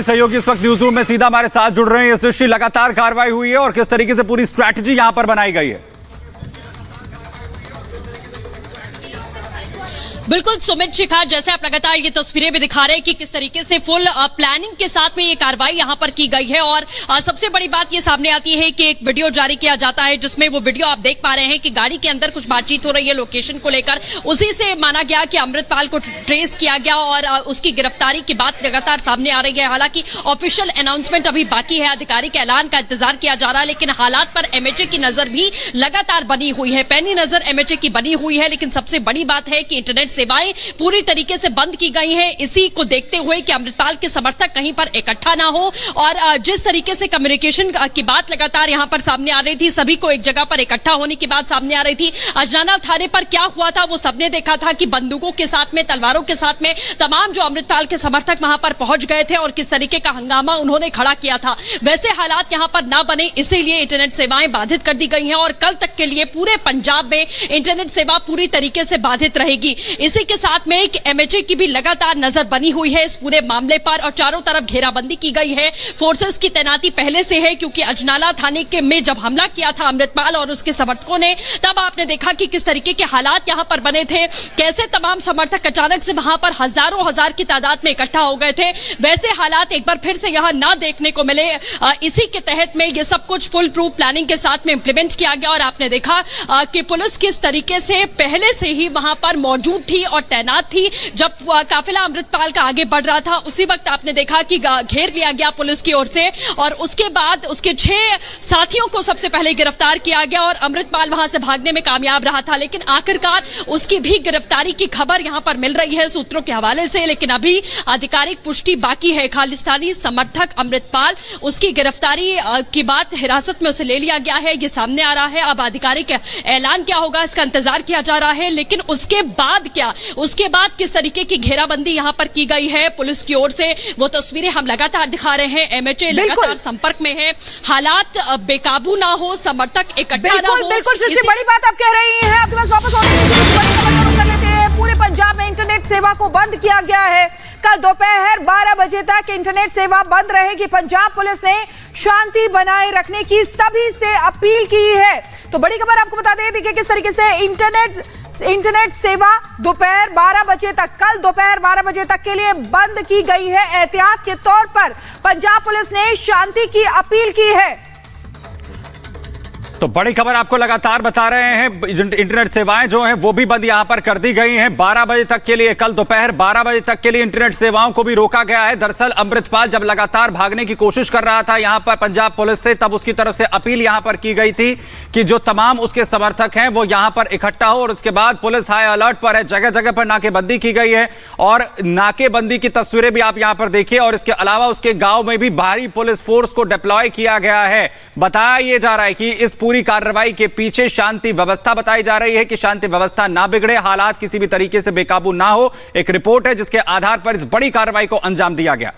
सहयोगी इस वक्त न्यूज रूम में सीधा हमारे साथ जुड़ रहे हैं। यशस्वी, लगातार कार्रवाई हुई है और किस तरीके से पूरी स्ट्रैटेजी यहां पर बनाई गई है? बिल्कुल सुमित शिखा, जैसे आप लगातार ये तस्वीरें भी दिखा रहे हैं कि किस तरीके से फुल प्लानिंग के साथ में ये कार्रवाई यहां पर की गई है। और सबसे बड़ी बात ये सामने आती है कि एक वीडियो जारी किया जाता है जिसमें वो वीडियो आप देख पा रहे हैं कि गाड़ी के अंदर कुछ बातचीत हो रही है लोकेशन को लेकर। उसी से माना गया कि अमृतपाल को ट्रेस किया गया और उसकी गिरफ्तारी की बात लगातार सामने आ रही है। हालांकि ऑफिशियल अनाउंसमेंट अभी बाकी है, आधिकारिक ऐलान का इंतजार किया जा रहा है, लेकिन हालात पर एमएचए की नजर भी लगातार बनी हुई है। पैनी नजर एमएचए की बनी हुई है, लेकिन सबसे बड़ी बात है कि इंटरनेट सेवाएं पूरी तरीके से बंद की गई हैं। इसी को देखते हुए कि अमृतपाल के समर्थक कहीं पर इकट्ठा ना हो और जिस तरीके से कम्युनिकेशन की बात लगातार यहां पर सामने आ रही थी, सभी को एक जगह पर इकट्ठा होने की बात सामने आ रही थी। अजनाला थाने पर क्या हुआ था वो सबने देखा था कि बंदूकों के साथ में, तलवारों के साथ में तमाम जो अमृतपाल के समर्थक वहां पर पहुंच गए थे और किस तरीके का हंगामा उन्होंने खड़ा किया था। वैसे हालात यहां पर ना बने, इसीलिए इंटरनेट सेवाएं बाधित कर दी गई हैं और कल तक के लिए पूरे पंजाब में इंटरनेट सेवा पूरी तरीके से बाधित रहेगी। इसी के साथ में एक एमएचए की भी लगातार नजर बनी हुई है इस पूरे मामले पर और चारों तरफ घेराबंदी की गई है। फोर्सेस की तैनाती पहले से है, क्योंकि अजनाला थाने के में जब हमला किया था अमृतपाल और उसके समर्थकों ने, तब आपने देखा कि किस तरीके के हालात यहां पर बने थे, कैसे तमाम समर्थक अचानक से वहां पर हजारों हजार की तादाद में इकट्ठा हो गए थे। वैसे हालात एक बार फिर से यहां ना देखने को मिले। इसी के तहत में ये सब कुछ फुल प्रूफ प्लानिंग के साथ में इंप्लीमेंट किया गया और आपने देखा कि पुलिस किस तरीके से पहले से ही वहां पर मौजूद थी और तैनात थी। जब काफिला अमृतपाल का आगे बढ़ रहा था उसी वक्त आपने देखा कि घेर लिया गया पुलिस की ओर से और उसके बाद उसके 6 साथियों को सबसे पहले गिरफ्तार किया गया और अमृतपाल वहां से भागने में कामयाब रहा था। लेकिन आखिरकार उसकी भी गिरफ्तारी की खबर यहां पर मिल रही है सूत्रों के हवाले से, लेकिन अभी आधिकारिक पुष्टि बाकी है। खालिस्तानी समर्थक अमृतपाल, उसकी गिरफ्तारी की बात, हिरासत में उसे ले लिया गया है, ये सामने आ रहा है। अब आधिकारिक ऐलान क्या होगा इसका इंतजार किया जा रहा है, लेकिन उसके बाद क्या, उसके बाद किस तरीके की घेराबंदी यहां पर की गई है पुलिस की ओर से, वो तस्वीरें हम लगातार दिखा रहे हैं। एमएचए लगातार संपर्क में है, हालात बेकाबू ना हो, समर्थक इकट्ठा ना हो। बिल्कुल सृष्टि, बड़ी बात आप कह रही हैं। आपके पास वापस कर लेते हैं। पूरे पंजाब में इंटरनेट सेवा को बंद किया गया है। कल दोपहर 12 बजे तक इंटरनेट सेवा बंद रहेगी। पंजाब पुलिस ने शांति बनाए रखने की सभी से अपील की है। तो बड़ी खबर आपको बता दें, देखिए किस तरीके से इंटरनेट सेवा दोपहर 12 बजे तक, कल दोपहर 12 बजे तक के लिए बंद की गई है। एहतियात के तौर पर पंजाब पुलिस ने शांति की अपील की है। तो बड़ी खबर आपको लगातार बता रहे हैं, इंटरनेट सेवाएं जो हैं वो भी बंद यहां पर कर दी गई हैं 12 बजे तक के लिए। कल दोपहर 12 बजे तक के लिए इंटरनेट सेवाओं को भी रोका गया है। दरअसल अमृतपाल जब लगातार भागने की कोशिश कर रहा था यहां पर पंजाब पुलिस से, तब उसकी तरफ से अपील यहां पर की गई थी कि जो तमाम उसके समर्थक हैं वो यहां पर इकट्ठा हो। और उसके बाद पुलिस हाई अलर्ट पर है, जगह जगह पर नाकेबंदी की गई है और नाकेबंदी की तस्वीरें भी आप यहां पर देखिए। और इसके अलावा उसके गांव में भी भारी पुलिस फोर्स को डिप्लॉय किया गया है। बताया यह जा रहा है कि इस पूरी कार्रवाई के पीछे शांति व्यवस्था बताई जा रही है कि शांति व्यवस्था ना बिगड़े, हालात किसी भी तरीके से बेकाबू ना हो। एक रिपोर्ट है जिसके आधार पर इस बड़ी कार्रवाई को अंजाम दिया गया।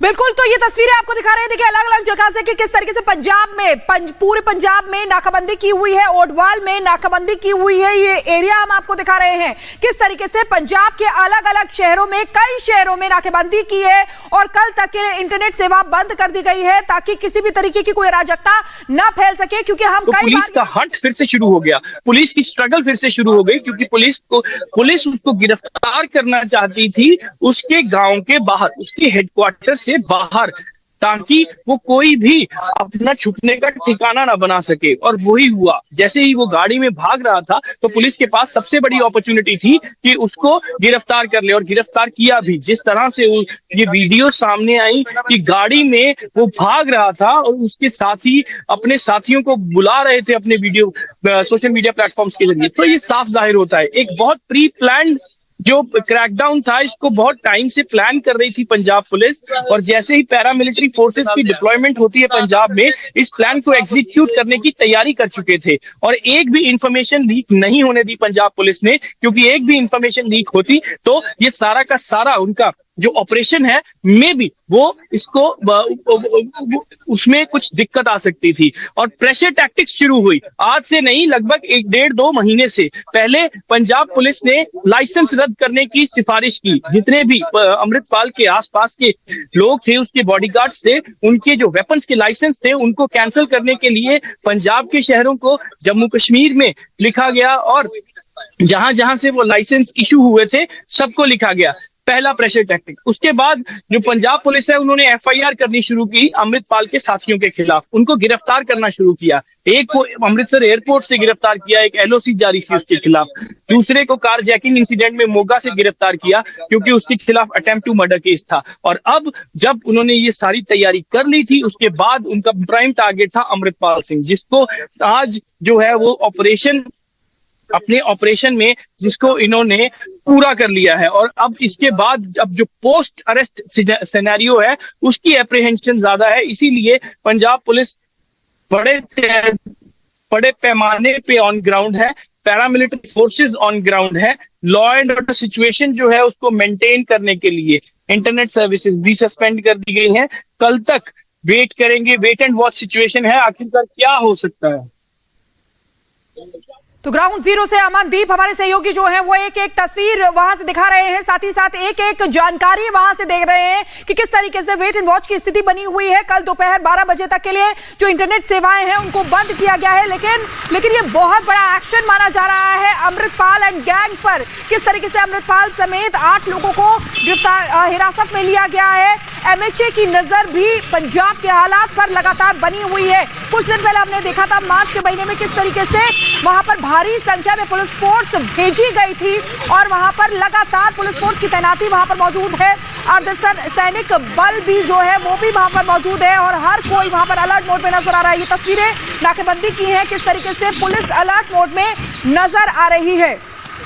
बिल्कुल, तो ये तस्वीरें आपको दिखा रहे हैं, देखिए अलग अलग जगह से कि किस तरीके से पंजाब में, पूरे पंजाब में नाकाबंदी की हुई है। ओडवाल में नाकाबंदी की हुई है, ये एरिया हम आपको दिखा रहे हैं। किस तरीके से पंजाब के अलग अलग शहरों में, कई शहरों में नाकेबंदी की है और कल तक के लिए इंटरनेट सेवा बंद कर दी गई है ताकि किसी भी तरीके की कोई अराजकता न फैल सके। क्योंकि हम तो पुलिस का हट फिर से शुरू हो गया, पुलिस की स्ट्रगल फिर से शुरू हो गई, क्योंकि पुलिस उसको गिरफ्तार करना चाहती थी उसके गांव के बाहर, उसके हेडक्वार्टर से बाहर, ताकि वो कोई भी अपना छुपने का ठिकाना ना बना सके। और वही हुआ, जैसे ही वो गाड़ी में भाग रहा था तो पुलिस के पास सबसे बड़ी अपॉर्चुनिटी थी कि उसको गिरफ्तार कर ले, और गिरफ्तार किया भी। जिस तरह से ये वीडियो सामने आई कि गाड़ी में वो भाग रहा था और उसके साथी अपने साथियों को बुला रहे थे अपने वीडियो सोशल मीडिया प्लेटफॉर्म्स के जरिए, तो ये साफ जाहिर होता है एक बहुत प्री प्लान्ड जो क्रैकडाउन था, इसको बहुत टाइम से प्लान कर रही थी पंजाब पुलिस। और जैसे ही पैरामिलिट्री फोर्सेस की डिप्लॉयमेंट होती है पंजाब में, इस प्लान को एग्जीक्यूट करने की तैयारी कर चुके थे। और एक भी इंफॉर्मेशन लीक नहीं होने दी पंजाब पुलिस ने, क्योंकि एक भी इंफॉर्मेशन लीक होती तो ये सारा का सारा उनका जो ऑपरेशन है मे बी वो इसको उसमें कुछ दिक्कत आ सकती थी और प्रेशर टैक्टिक्स शुरू हुई। आज से नहीं, लगभग 1-1.5-2 महीने से पहले पंजाब पुलिस ने लाइसेंस रद्द करने की सिफारिश की। जितने भी अमृतपाल के आसपास के लोग थे, उसके बॉडीगार्ड्स थे, उनके जो वेपन्स के लाइसेंस थे उनको कैंसिल करने के लिए पंजाब के शहरों को जम्मू कश्मीर में लिखा गया और जहां जहां से वो लाइसेंस इशू हुए थे सबको लिखा गया। पहला प्रेशर टैक्टिक। उसके बाद जो पंजाब पुलिस है उन्होंने एफआईआर करनी शुरू की अमृतपाल के साथियों के खिलाफ, उनको गिरफ्तार करना शुरू किया। एक को अमृतसर एयरपोर्ट से गिरफ्तार किया, एक एलओसी जारी की उसके खिलाफ। दूसरे को कार जैकिंग इंसिडेंट में मोगा से गिरफ्तार किया क्योंकि उसके खिलाफ अटेम्प्ट टू मर्डर केस था। और अब जब उन्होंने ये सारी तैयारी कर ली थी, उसके बाद उनका प्राइम टारगेट था अमृतपाल सिंह, जिसको आज जो है वो अपने ऑपरेशन में जिसको इन्होंने पूरा कर लिया है। और अब इसके बाद अब जो पोस्ट अरेस्ट सिनेरियो है उसकी एप्रीहेंशन ज्यादा है, इसीलिए पंजाब पुलिस बड़े पैमाने पे ऑन ग्राउंड है, पैरामिलिट्री फोर्सेस ऑन ग्राउंड है। लॉ एंड ऑर्डर सिचुएशन जो है उसको मेंटेन करने के लिए इंटरनेट सर्विसेज भी सस्पेंड कर दी गई हैं। कल तक वेट करेंगे, वेट एंड वॉच सिचुएशन है, आखिरकार क्या हो सकता है। तो ग्राउंड जीरो से अमनदीप हमारे सहयोगी जो हैं वो एक एक तस्वीर वहां से दिखा रहे हैं, साथ ही साथ एक एक जानकारी वहां से देख रहे हैं कि किस तरीके से वेट एंड वॉच की स्थिति बनी हुई है। कल दोपहर 12 बजे तक के लिए जो इंटरनेट सेवाएं हैं उनको बंद किया गया है, लेकिन ये बहुत बड़ा एक्शन माना जा रहा है अमृतपाल एंड गैंग पर। किस तरीके से अमृतपाल समेत 8 लोगों को हिरासत में लिया गया है। एमएचए की नजर भी पंजाब के हालात पर लगातार बनी हुई है। कुछ दिन पहले हमने देखा था मार्च के महीने में किस तरीके से वहां पर भारी संख्या में पुलिस फोर्स भेजी गई थी और वहां पर लगातार पुलिस फोर्स की तैनाती वहां पर मौजूद है। अर्धसैनिक बल भी जो है वो भी वहां पर मौजूद है और हर कोई वहां पर अलर्ट मोड में नजर आ रहा है। ये तस्वीरें नाकेबंदी की हैं, किस तरीके से पुलिस अलर्ट मोड में नजर आ रही है।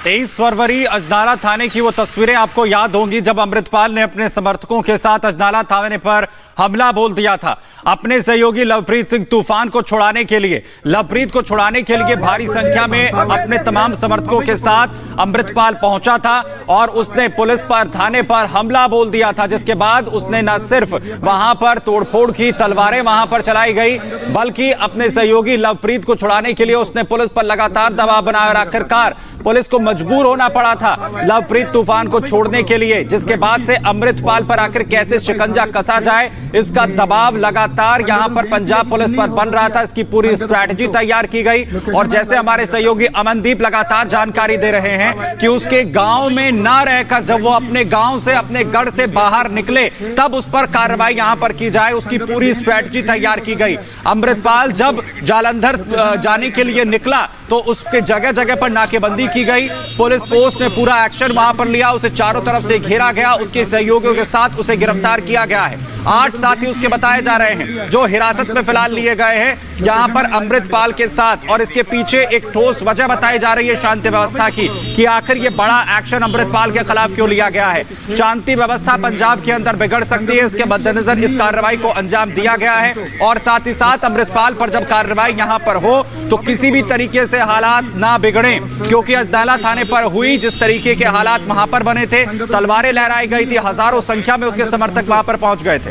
23 फरवरी अजनाला थाने की वो तस्वीरें आपको याद होंगी जब अमृतपाल ने अपने समर्थकों के साथ अजनाला थाने पर हमला बोल दिया था। अपने सहयोगी लवप्रीत सिंह तूफान को छुड़ाने के लिए, लवप्रीत को छुड़ाने के लिए भारी संख्या में अपने तमाम समर्थकों के साथ अमृतपाल पहुंचा था और उसने पुलिस पर, थाने पर हमला बोल दिया था, जिसके बाद उसने न सिर्फ वहां पर तोड़फोड़ की, तलवारें वहां पर चलाई गई, बल्कि अपने सहयोगी लवप्रीत को छुड़ाने के लिए उसने पुलिस पर लगातार दबाव बनाया। आखिरकार पुलिस को मजबूर होना पड़ा था लवप्रीत तूफान को छोड़ने के लिए, जिसके बाद से अमृतपाल पर आखिर कैसे शिकंजा कसा जाए इसका दबाव लगातार यहां पर पंजाब पुलिस पर बन रहा था। इसकी पूरी स्ट्रैटेजी तैयार की गई और जैसे हमारे सहयोगी अमनदीप लगातार जानकारी दे रहे हैं कि उसके गांव में ना रहकर जब वो अपने गांव से, अपने गढ़ से बाहर निकले तब उस पर कार्रवाई यहां पर की जाए, उसकी पूरी स्ट्रैटेजी तैयार की गई। अमृतपाल जब जालंधर जाने के लिए निकला तो उसके जगह जगह पर नाकेबंदी की गई, पुलिस फोर्स ने पूरा एक्शन वहां पर लिया, उसे चारों तरफ से घेरा गया, उसके सहयोगियों के साथ उसे गिरफ्तार किया गया है। 8 साथी उसके बताए जा रहे हैं जो हिरासत में फिलहाल लिए गए हैं यहां पर अमृतपाल के साथ। और इसके पीछे एक ठोस वजह बताई जा रही है शांति व्यवस्था की कि आखिर ये बड़ा एक्शन अमृतपाल के खिलाफ क्यों लिया गया है। शांति व्यवस्था पंजाब के अंदर बिगड़ सकती है, इसके मद्देनजर इस कार्रवाई को अंजाम दिया गया है। और साथ ही साथ अमृतपाल पर जब कार्रवाई यहां पर हो तो किसी भी तरीके से हालात ना बिगड़े, क्योंकि अजनाला थाने पर हुई जिस तरीके के हालात वहां पर बने थे, तलवारें लहराई गई थी, हजारों संख्या में उसके समर्थक वहां पर पहुंच गए थे।